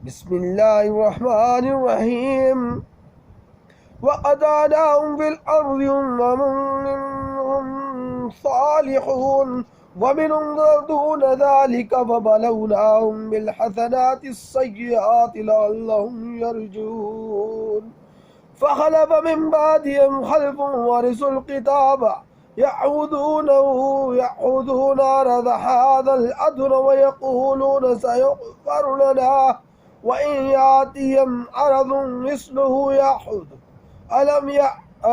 بسم اللہ الرحمن الرحیم وَأَضَعْنَاهُمْ فِي الْأَرْضِ وَمِنْهُمْ صَالِحُونَ وَمِنْهُمْ دُونَ ذَلِكَ فَبَلَوْنَاهُمْ بِالْحَسَنَاتِ السَّيِّئَاتِ لَعَلَّهُمْ يَرْجِعُونَ فَخَلَفَ مِنْ بَعْدِهِمْ خَلْفٌ وَرِثُوا الْكِتَابَ يَأْخُذُونَ عَرَضَ هَذَا الْأَدْنَىٰ وَيَقُولُونَ سَيُغْفَرُ لَنَا وَإِنْ يَأْتِهِمْ عَرَضٌ مِثْلُهُ يَأْخُذُوهُ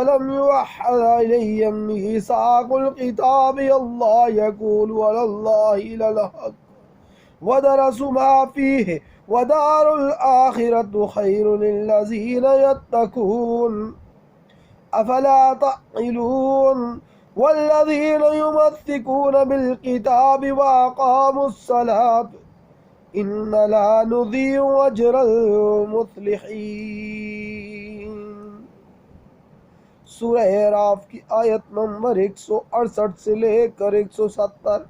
أَلَمْ يُوحَّدْ إِلَيْهِمْ مِيثَاقُ الْكِتَابِ أَلَّا يَقُولُوا عَلَى اللَّهِ إِلَّا الْحَقَّ وَدَرَسُوا مَا فِيهِ وَدَارُ الْآخِرَةِ خَيْرٌ لِلَّذِينَ يَتَّقُونَ أَفَلَا تَعْقِلُونَ وَالَّذِينَ يُمَسِّكُونَ بِالْكِتَابِ وَأَقَامُوا الصَّلَاةَ إِنَّا لَا نُضِيعُ أَجْرَ الْمُصْلِحِينَ۔ سورہ اعراف کی آیت نمبر 168 سے لے کر 170۔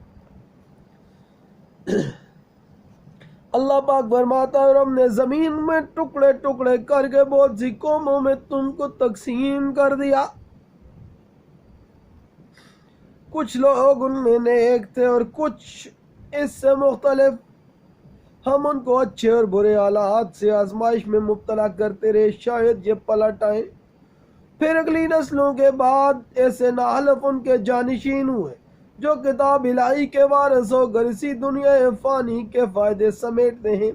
اللہ پاک فرماتا ہے اور ہم نے زمین میں ٹکڑے ٹکڑے کر کے بہت سی قوموں میں تم کو تقسیم کر دیا۔ کچھ لوگ ان میں نیک تھے اور کچھ اس سے مختلف۔ ہم ان کو اچھے اور برے حالات سے آزمائش میں مبتلا کرتے رہے، شاید یہ پلٹ آئیں۔ پھر اگلی نسلوں کے بعد ایسے ناحلف ان کے جانشین ہوئے جو کتاب الہی کے وارث ہو کر اسی دنیا فانی کے فائدے سمیٹتے ہیں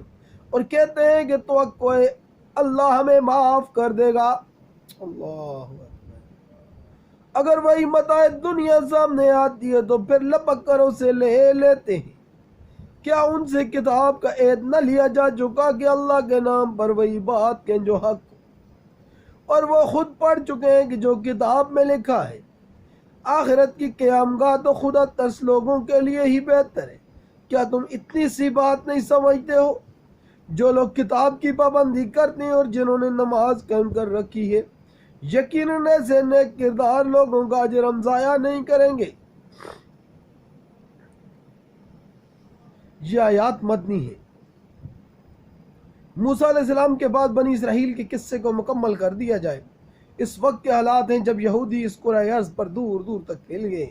اور کہتے ہیں کہ توقع ہے اللہ ہمیں معاف کر دے گا۔ اللہ اگر وہی متاع دنیا سامنے آتی ہے تو پھر لپک کر اسے لے لیتے ہیں۔ کیا ان سے کتاب کا عہد نہ لیا جا چکا کہ اللہ کے نام پر وہی بات کہیں جو حق، اور وہ خود پڑھ چکے ہیں کہ جو کتاب میں لکھا ہے۔ آخرت کی قیام گاہ تو خدا ترس لوگوں کے لیے ہی بہتر ہے۔ کیا تم اتنی سی بات نہیں سمجھتے ہو؟ جو لوگ کتاب کی پابندی کرتے ہیں اور جنہوں نے نماز قائم کر رکھی ہے، یقیناً ایسے نیک کردار لوگوں کا اجر ہم ضائع نہیں کریں گے۔ یہ آیات مدنی ہے۔ موسیٰ علیہ السلام کے بعد بنی اسرائیل کے قصے کو مکمل کر دیا جائے۔ اس وقت کے حالات ہیں جب یہودی اس کرۂ ارض پر دور دور تک پھیل گئے۔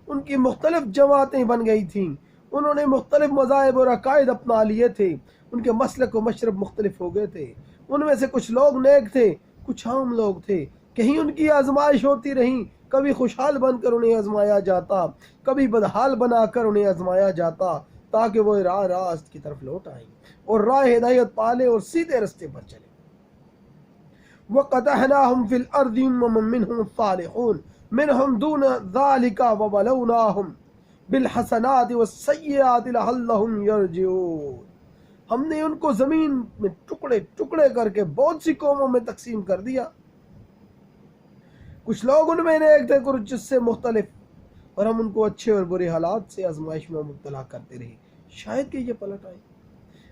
ان کی مختلف جماعتیں بن گئی تھیں، انہوں نے مختلف مذاہب اور عقائد اپنا لیے تھے، ان کے مسلک و مشرب مختلف ہو گئے تھے۔ ان میں سے کچھ لوگ نیک تھے، کچھ عام لوگ تھے۔ کہیں ان کی آزمائش ہوتی رہی، کبھی خوشحال بن کر انہیں آزمایا جاتا، کبھی بدحال بنا کر انہیں آزمایا جاتا، تاکہ وہ راہ راست کی طرف لوٹ آئیں اور راہ ہدایت پالیں اور سیدھے رستے پر چلیں۔ وَقَطَعْنَاهُمْ فِي الْأَرْضِ أُمَمًا مِّنْهُمْ صَالِحُونَ مِنْهُمْ دُونَ ذَلِكَ وَبَلَوْنَاهُمْ بِالْحَسَنَاتِ وَالسَّيِّئَاتِ لَعَلَّهُمْ يَرْجِعُونَ۔ ہم نے ان کو زمین میں ٹکڑے ٹکڑے کر کے بہت سی قوموں میں تقسیم کر دیا۔ کچھ لوگ ان میں نیک تھے، کچھ اس سے مختلف، اور ہم ان کو اچھے اور برے حالات سے آزمائش میں مبتلا کرتے رہے، شاید کہ یہ پلٹ آئے۔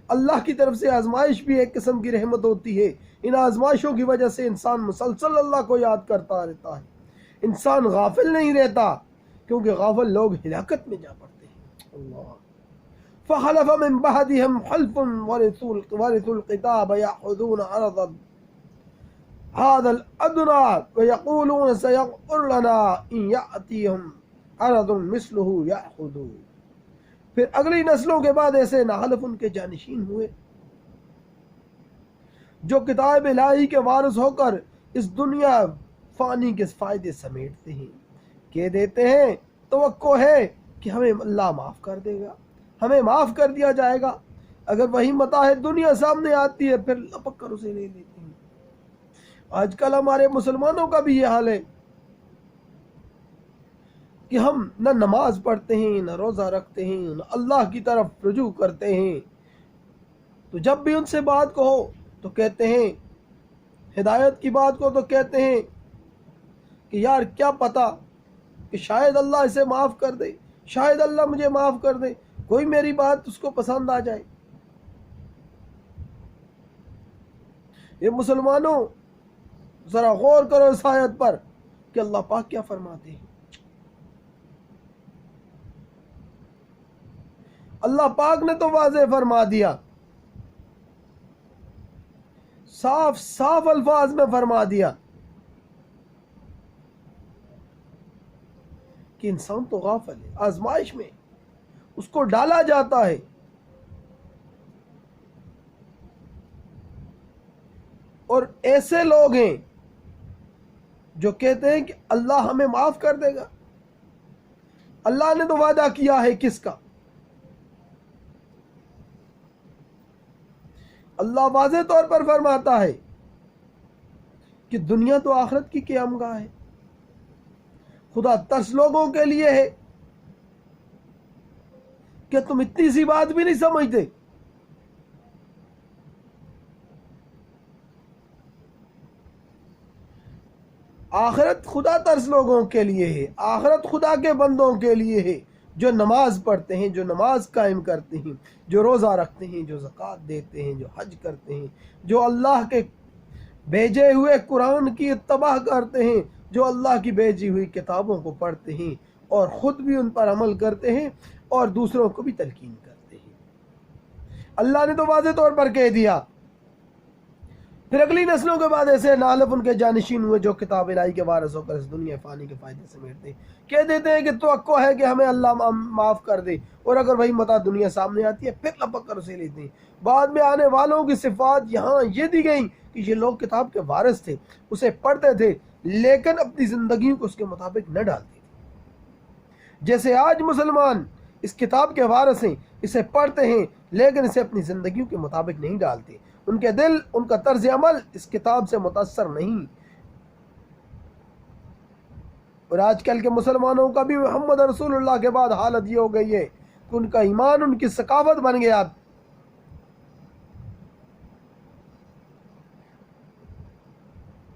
اللہ کی طرف سے آزمائش بھی ایک قسم کی رحمت ہوتی ہے۔ ان آزمائشوں کی وجہ سے انسان مسلسل اللہ کو یاد کرتا رہتا ہے، انسان غافل نہیں رہتا، کیونکہ غافل لوگ ہلاکت میں جا پڑتے ہیں۔ اللہ فخلف من بعدهم خلف ورثوا الكتاب يأخذون عرض هذا الأدنى ويقولون سيغفر لنا إن يأتيهم عرض مثله يأخذوه۔ پھر اگلی نسلوں کے بعد ایسے ناحلف ان کے جانشین ہوئے جو کتاب الہی کے وارث ہو کر اس دنیا فانی کے فائدے سمیٹتے ہیں، کہہ دیتے ہیں توقع ہے کہ ہمیں اللہ معاف کر دے گا، ہمیں معاف کر دیا جائے گا۔ اگر وہی متاع دنیا سامنے آتی ہے پھر لپک کر اسے لے لیتے ہیں۔ آج کل ہمارے مسلمانوں کا بھی یہ حال ہے کہ ہم نہ نماز پڑھتے ہیں، نہ روزہ رکھتے ہیں، نہ اللہ کی طرف رجوع کرتے ہیں، تو جب بھی ان سے بات کہو تو کہتے ہیں، ہدایت کی بات کو تو کہتے ہیں کہ یار کیا پتا کہ شاید اللہ اسے معاف کر دے، شاید اللہ مجھے معاف کر دے، کوئی میری بات اس کو پسند آ جائے۔ یہ مسلمانوں ذرا غور کرو اس آیت پر کہ اللہ پاک کیا فرماتے ہیں۔ اللہ پاک نے تو واضح فرما دیا صاف صاف الفاظ میں فرما دیا کہ انسان تو غافل ہے، آزمائش میں اس کو ڈالا جاتا ہے، اور ایسے لوگ ہیں جو کہتے ہیں کہ اللہ ہمیں معاف کر دے گا۔ اللہ نے تو وعدہ کیا ہے کس کا؟ اللہ واضح طور پر فرماتا ہے کہ دنیا تو آخرت کی قیام گاہ ہے، خدا ترس لوگوں کے لیے ہے کہ تم اتنی سی بات بھی نہیں سمجھتے۔ آخرت خدا ترس لوگوں کے لیے ہے، آخرت خدا کے بندوں کے لیے ہے جو نماز پڑھتے ہیں، جو نماز قائم کرتے ہیں، جو روزہ رکھتے ہیں، جو زکوٰۃ دیتے ہیں، جو حج کرتے ہیں، جو اللہ کے بھیجے ہوئے قرآن کی اتباع کرتے ہیں، جو اللہ کی بھیجی ہوئی کتابوں کو پڑھتے ہیں اور خود بھی ان پر عمل کرتے ہیں اور دوسروں کو بھی تلقین کرتے ہیں۔ اللہ نے تو واضح طور پر کہہ دیا۔ پھر اگلی نسلوں کے بعد ایسے نالف ان کے جانشین ہوئے جو کتاب الہی کے وارث ہو کر اس دنیا فانی کے فائدے سمیٹتے ہیں، کہہ دیتے ہیں کہ توقع ہے کہ ہمیں اللہ معاف کر دے، اور اگر وہی متاع دنیا سامنے آتی ہے پھر لپک کر اسے لیتے ہیں۔ بعد میں آنے والوں کی صفات یہاں یہ دی گئیں کہ یہ لوگ کتاب کے وارث تھے، اسے پڑھتے تھے لیکن اپنی زندگیوں کو اس کے مطابق نہ ڈالتے تھے۔ جیسے آج مسلمان اس کتاب کے وارث ہیں، اسے پڑھتے ہیں لیکن اسے اپنی زندگیوں کے مطابق نہیں ڈالتے، ان کے دل، ان کا طرز عمل اس کتاب سے متاثر نہیں۔ اور آج کل کے مسلمانوں کا بھی محمد رسول اللہ کے بعد حالت یہ ہو گئی ہے کہ ان کا ایمان ان کی ثقافت بن گیا۔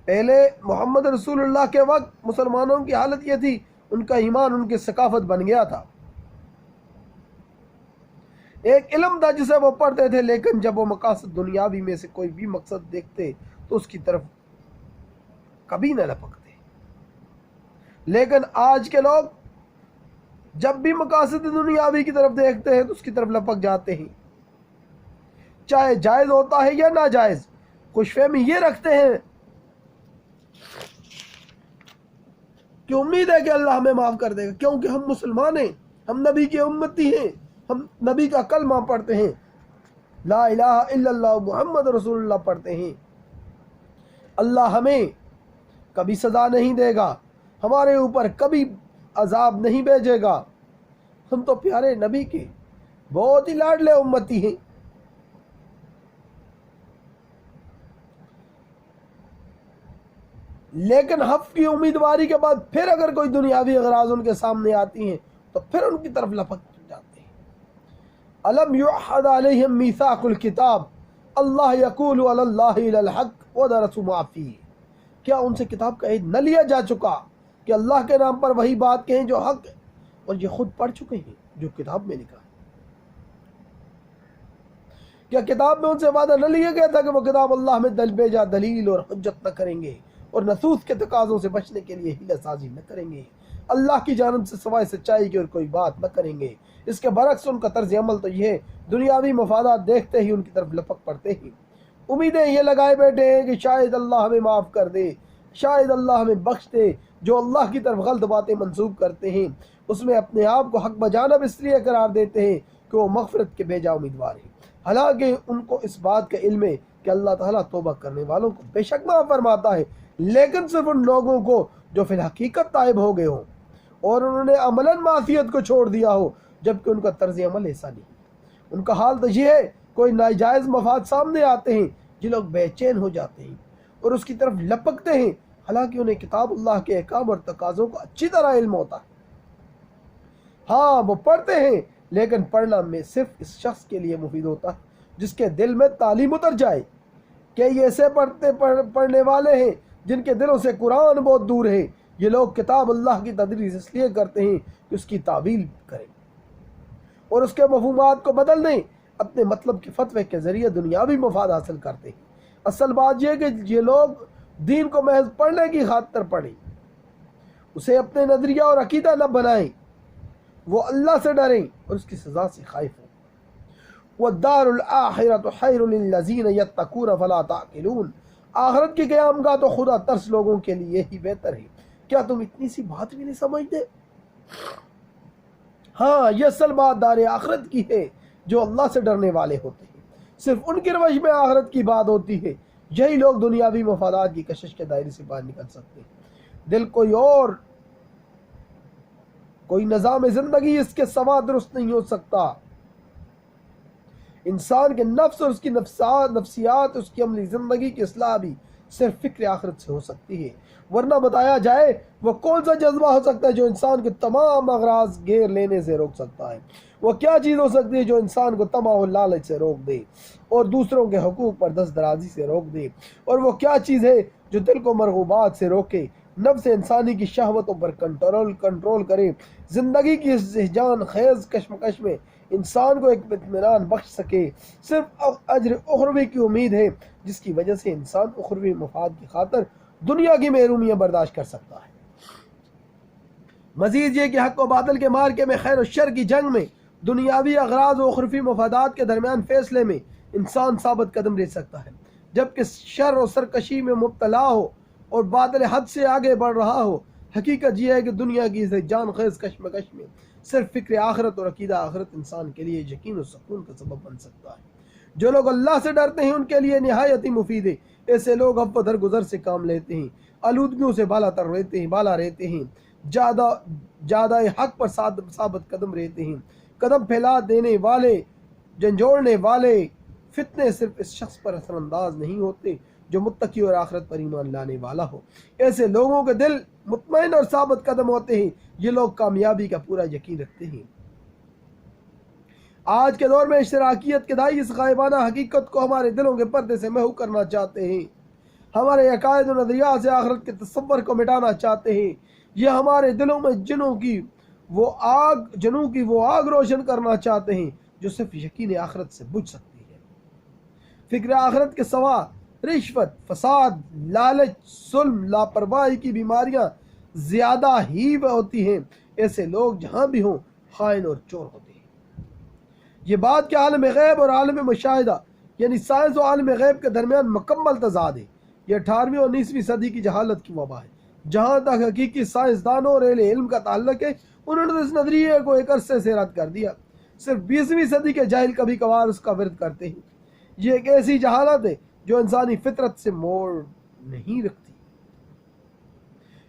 پہلے محمد رسول اللہ کے وقت مسلمانوں کی حالت یہ تھی، ان کا ایمان ان کی ثقافت بن گیا تھا، ایک علم تھا جسے وہ پڑھتے تھے، لیکن جب وہ مقاصد دنیاوی میں سے کوئی بھی مقصد دیکھتے تو اس کی طرف کبھی نہ لپکتے۔ لیکن آج کے لوگ جب بھی مقاصد دنیاوی کی طرف دیکھتے ہیں تو اس کی طرف لپک جاتے ہیں، چاہے جائز ہوتا ہے یا ناجائز۔ خوش فہمی یہ رکھتے ہیں کہ امید ہے کہ اللہ ہمیں معاف کر دے گا کیونکہ ہم مسلمان ہیں، ہم نبی کے امتی ہیں، ہم نبی کا کلمہ پڑھتے ہیں، لا الہ الا اللہ محمد رسول اللہ پڑھتے ہیں۔ اللہ ہمیں کبھی سزا نہیں دے گا، ہمارے اوپر کبھی عذاب نہیں بھیجے گا، ہم تو پیارے نبی کے بہت ہی لاڈلے امتی ہیں۔ لیکن حق کی امیدواری کے بعد پھر اگر کوئی دنیاوی اغراض ان کے سامنے آتی ہیں تو پھر ان کی طرف لپک جاتے ہیں۔ الم یعہد علیہم میثاق الکتاب اللہ یقول علی اللہ الا الحق ودرسوا ما فیہ، کیا ان سے کتاب کا عہد نہ لیا جا چکا کہ اللہ کے نام پر وہی بات کہیں جو حق ہے، اور یہ خود پڑھ چکے ہیں جو کتاب میں لکھا ہے۔ کیا کتاب میں ان سے وعدہ نہ لیا گیا تھا کہ وہ کتاب اللہ میں بھیجا دلیل اور حجت نہ کریں گے اور نصوص کے تقاضوں سے بچنے کے لیے حیلہ سازی نہ کریں گے، اللہ کی جانب سے سوائے سچائی کی اور کوئی بات نہ کریں گے۔ اس کے برعکس ان کا طرز عمل تو یہ ہے، دنیاوی مفادات دیکھتے ہی ان کی طرف لپک پڑتے ہیں، امیدیں یہ لگائے بیٹھے ہیں کہ شاید اللہ ہمیں معاف کر دے، شاید اللہ ہمیں بخش دے۔ جو اللہ کی طرف غلط باتیں منسوب کرتے ہیں اس میں اپنے آپ کو حق بجانب اس لیے قرار دیتے ہیں کہ وہ مغفرت کے بھیجا امیدوار ہیں، حالانکہ ان کو اس بات کا علم ہے کہ اللہ تعالیٰ توبہ کرنے والوں کو بے شک معاف فرماتا ہے، لیکن صرف ان لوگوں کو جو فی الحقیقت تائب ہو گئے ہوں اور انہوں نے عملاً معصیت کو چھوڑ دیا ہو، جبکہ ان کا طرز عمل ایسا نہیں۔ ان کا حال تو یہ ہے، کوئی ناجائز مفاد سامنے آتے ہیں جو لوگ بے چین ہو جاتے ہیں اور اس کی طرف لپکتے ہیں، حالانکہ انہیں کتاب اللہ کے احکام اور تقاضوں کا اچھی طرح علم ہوتا ہے۔ ہاں وہ پڑھتے ہیں، لیکن پڑھنا میں صرف اس شخص کے لیے مفید ہوتا ہے جس کے دل میں تعلیم اتر جائے۔ کہ یہ ایسے پڑھنے والے ہیں جن کے دلوں سے قرآن بہت دور ہے، یہ لوگ کتاب اللہ کی تدریس اس لیے کرتے ہیں کہ اس کی تعویل کریں اور اس کے مفہومات کو بدل دیں، اپنے مطلب کے فتوے کے ذریعے دنیاوی مفاد حاصل کرتے ہیں۔ اصل بات یہ کہ یہ لوگ دین کو محض پڑھنے کی خاطر پڑھیں، اسے اپنے نظریہ اور عقیدہ نہ بنائیں، وہ اللہ سے ڈریں اور اس کی سزا سے خائف ہوں۔ والدار الآخرۃ خیر للذین یتقون فلا تعقلون، آخرت کی قیام گاہ تو خدا ترس لوگوں کے لیے ہی بہتر ہے، کیا تم اتنی سی بات بھی نہیں سمجھتے؟ ہاں، یہ اصل بات دار آخرت کی ہے جو اللہ سے ڈرنے والے ہوتے ہیں، صرف ان کی روش میں آخرت کی بات ہوتی ہے، یہی لوگ دنیاوی مفادات کی کشش کے دائرے سے باہر نکل سکتے ہیں۔ دل کوئی نظام زندگی اس کے سوا درست نہیں ہو سکتا۔ انسان کے نفس اور اس کی نفسیات، اس کی عملی زندگی کی اصلاح بھی صرف فکر آخرت سے ہو سکتی ہے، ورنہ بتایا جائے وہ کون سا جذبہ ہو سکتا ہے جو انسان کے تمام اغراض گھیر لینے سے روک سکتا ہے؟ وہ کیا چیز ہو سکتی ہے جو انسان کو طمع و لالچ سے روک دے اور دوسروں کے حقوق پر دست درازی سے روک دے؟ اور وہ کیا چیز ہے جو دل کو مرغوبات سے روکے، نفس انسانی کی شہوتوں پر کنٹرول کرے، زندگی کی اس ذہان خیز کشمکش میں انسان کو ایک اطمینان بخش سکے؟ صرف اجر اخروی کی امید ہے جس کی وجہ سے انسان اخروی مفاد کی خاطر دنیا کی محرومیاں برداشت کر سکتا ہے۔ مزید یہ کہ حق و باطل کے مارکے میں، خیر و شر کی جنگ میں، دنیاوی اغراض و اخروی مفادات کے درمیان فیصلے میں انسان ثابت قدم رہ سکتا ہے، جبکہ شر و سرکشی میں مبتلا ہو اور باطل حد سے آگے بڑھ رہا ہو۔ حقیقت یہ ہے کہ دنیا کی اس جان خیز کشمکش میں صرف فکر آخرت اور عقیدہ آخرت انسان کے لیے یقین و سکون کا سبب بن سکتا ہے۔ جو لوگ اللہ سے ڈرتے ہیں ان کے لیے نہایت ہی مفید ہے۔ ایسے لوگ اب درگزر سے کام لیتے ہیں، آلودگیوں سے بالا رہتے ہیں، جادہ حق پر ثابت قدم رہتے ہیں، قدم پھیلا دینے والے، جھنجھوڑنے والے فتنے صرف اس شخص پر اثر انداز نہیں ہوتے جو متقی اور آخرت پر ایمان لانے والا ہو۔ ایسے لوگوں کے دل مطمئن اور ثابت قدم ہوتے ہیں، یہ لوگ کامیابی کا پورا یقین رکھتے ہیں۔ آج کے دور میں اشتراکیت کے دائی اس غائبانہ حقیقت کو ہمارے دلوں کے پردے سے محو کرنا چاہتے ہیں، ہمارے عقائد و نظریات سے آخرت کے تصور کو مٹانا چاہتے ہیں، یہ ہمارے دلوں میں جنوں کی وہ آگ روشن کرنا چاہتے ہیں جو صرف یقین آخرت سے بجھ سکتی ہے۔ فکر آخرت کے سوا رشوت، فساد، لالچ، ظلم، لاپرواہی کی بیماریاں زیادہ ہی ہوتی ہیں۔ ایسے لوگ جہاں بھی ہوں خائن اور چور ہوتے ہیں۔ یہ بات کہ عالم غیب اور عالم مشاہدہ یعنی سائنس و عالم غیب کے درمیان مکمل تضاد ہے، یہ 18ویں اور 19ویں صدی کی جہالت کی وبا ہے۔ جہاں تک حقیقی سائنسدانوں اور اہل علم کا تعلق ہے، انہوں نے اس نظریے کو ایک عرصے سے رد کر دیا، صرف 20ویں صدی کے جاہل کبھی کبھار اس کا ورد کرتے ہیں۔ یہ ایک ایسی جہالت ہے جو انسانی فطرت سے موڑ نہیں رکھتی۔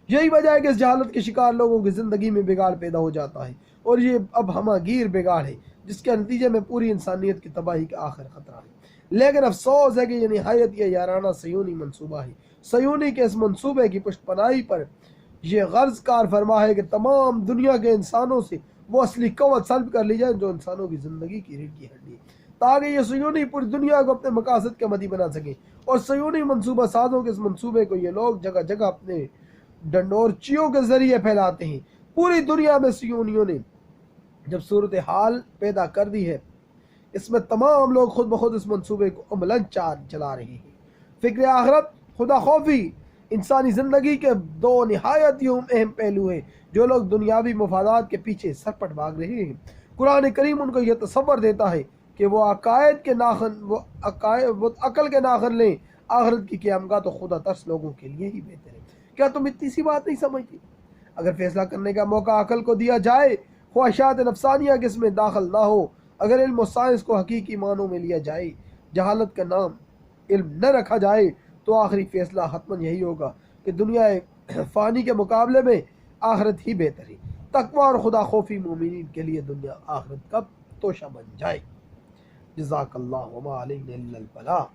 یہی وجہ ہے کہ اس جہالت کے شکار لوگوں کی زندگی میں بگاڑ پیدا ہو جاتا ہے، اور یہ اب ہمہ گیر بگاڑ ہے جس کے نتیجے میں پوری انسانیت کی تباہی کا آخر خطرہ ہے۔ لیکن افسوس ہے کہ یہ نہایت یہ یارانہ صیونی منصوبہ ہے۔ صیونی کے اس منصوبے کی پشت پناہی پر یہ غرض کار فرما ہے کہ تمام دنیا کے انسانوں سے وہ اصلی قوت سلب کر لی جائے جو انسانوں کی زندگی کی ریڑھ کی ہڈی ہے، تاکہ یہ صیونی پوری دنیا کو اپنے مقاصد کے مدی بنا سکے۔ اور صیونی منصوبہ سازوں کے اس منصوبے کو یہ لوگ جگہ جگہ اپنے ڈنڈورچیوں کے ذریعے پھیلاتے ہیں۔ پوری دنیا میں صیونیوں نے جب صورتحال پیدا کر دی ہے، اس میں تمام لوگ خود بخود اس منصوبے کو عملاً چلا رہے ہیں۔ فکر آخرت، خدا خوفی انسانی زندگی کے دو نہایت ہی اہم پہلو ہیں جو لوگ دنیاوی مفادات کے پیچھے سرپٹ بھاگ رہے ہیں۔ قرآن کریم ان کو یہ تصور دیتا ہے کہ وہ عقل کے ناخن لیں، آخرت کی قیامگاہ تو خدا ترس لوگوں کے لیے ہی بہتر ہے۔ کیا تم اتنی سی بات نہیں سمجھتی؟ اگر فیصلہ کرنے کا موقع عقل کو دیا جائے، خواہشات نفسانیہ کے اس میں داخل نہ ہو، اگر علم و سائنس کو حقیقی معنوں میں لیا جائے، جہالت کا نام علم نہ رکھا جائے، تو آخری فیصلہ حتماً یہی ہوگا کہ دنیا فانی کے مقابلے میں آخرت ہی بہتر ہے۔ تقوی اور خدا خوفی مومنین کے لیے دنیا آخرت کا توشہ بن جائے۔ جزاک اللہ وما علینا الا البلاغ۔